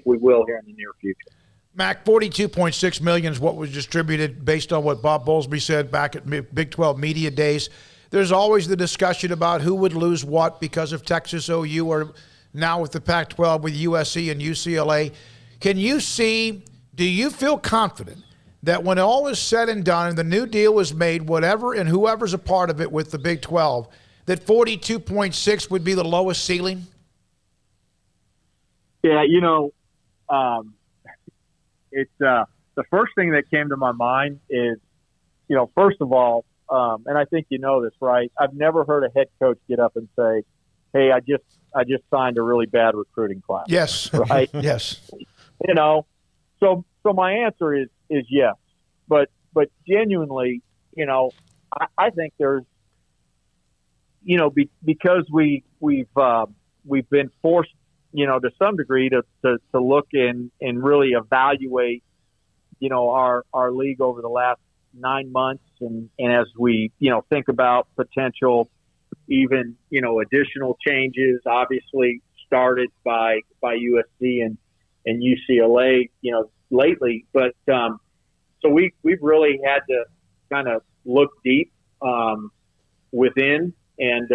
we will here in the near future. Mac, $42.6 million is what was distributed based on what Bob Bowlesby said back at Big 12 Media Days. There's always the discussion about who would lose what because of Texas OU or now with the Pac-12 with USC and UCLA. Do you feel confident that when all is said and done and the new deal is made, whatever and whoever's a part of it with the Big 12, that 42.6 would be the lowest ceiling? Yeah, it's the first thing that came to my mind is, first of all, and I think you know this, right? I've never heard a head coach get up and say, "Hey, I just signed a really bad recruiting class." Yes. Right. Yes. So my answer is yes, but genuinely, I think there's, because we've been forced, to some degree to look and really evaluate, our league over the last 9 months. And as we, think about potential, even, additional changes, obviously started by USC and UCLA, lately. But, so we've really had to kind of look deep, within and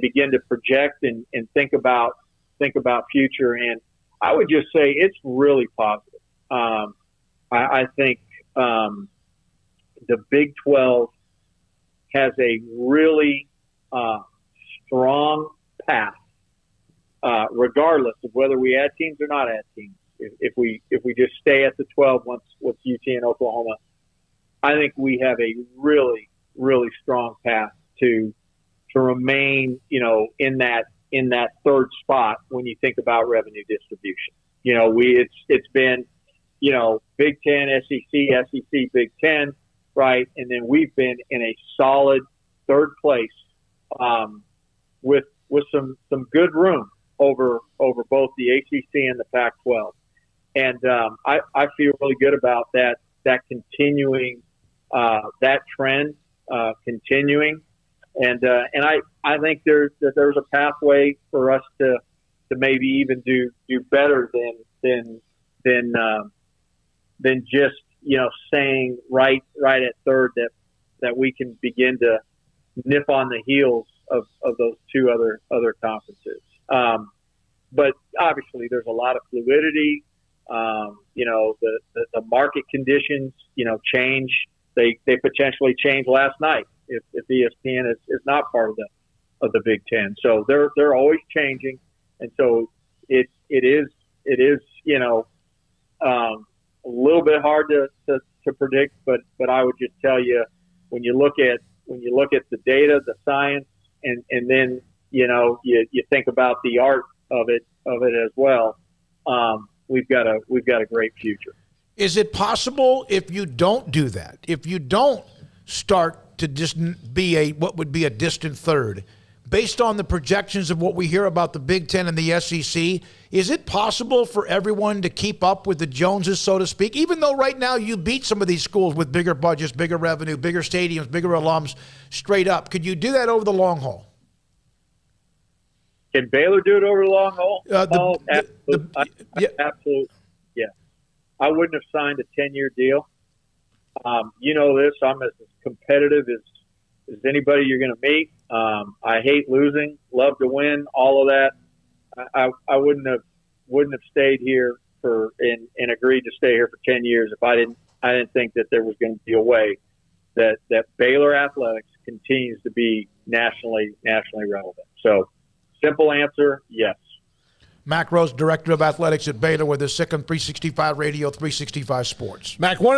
begin to project and think about future. And I would just say it's really positive. I think the Big 12 has a really strong path, regardless of whether we add teams or not add teams. If we just stay at the 12 once with UT and Oklahoma, I think we have a really, really strong path to remain, in that third spot when you think about revenue distribution. It's been, Big Ten, SEC, Big Ten, right? And then we've been in a solid third place, with some good room over both the ACC and the Pac-12. And I feel really good about that continuing, that trend continuing. And I think there's a pathway for us to maybe even do better than just saying right at third that we can begin to nip on the heels of those two other conferences. But obviously there's a lot of fluidity. The market conditions change. They potentially change last night if ESPN is not part of the Big Ten. So they're always changing, and so it is a little bit hard to predict. But I would just tell you, when you look at the data, the science, and then you think about the art of it as well. We've got a great future. Is it possible if you don't do that, if you don't start to just be what would be a distant third, based on the projections of what we hear about the Big Ten and the SEC, is it possible for everyone to keep up with the Joneses, so to speak, even though right now you beat some of these schools with bigger budgets, bigger revenue, bigger stadiums, bigger alums straight up? Could you do that over the long haul? Can Baylor do it over the long haul? Absolutely. Yeah. I wouldn't have signed a 10-year deal. This. I'm as competitive as anybody you're going to meet. I hate losing, love to win, all of that. I wouldn't have stayed here and agreed to stay here for 10 years if I didn't think that there was going to be a way that Baylor athletics continues to be nationally relevant. So, simple answer, yes. Mack Rhoades, Director of Athletics at Baylor, with his second 365 Radio, 365 Sports. Mack, one of the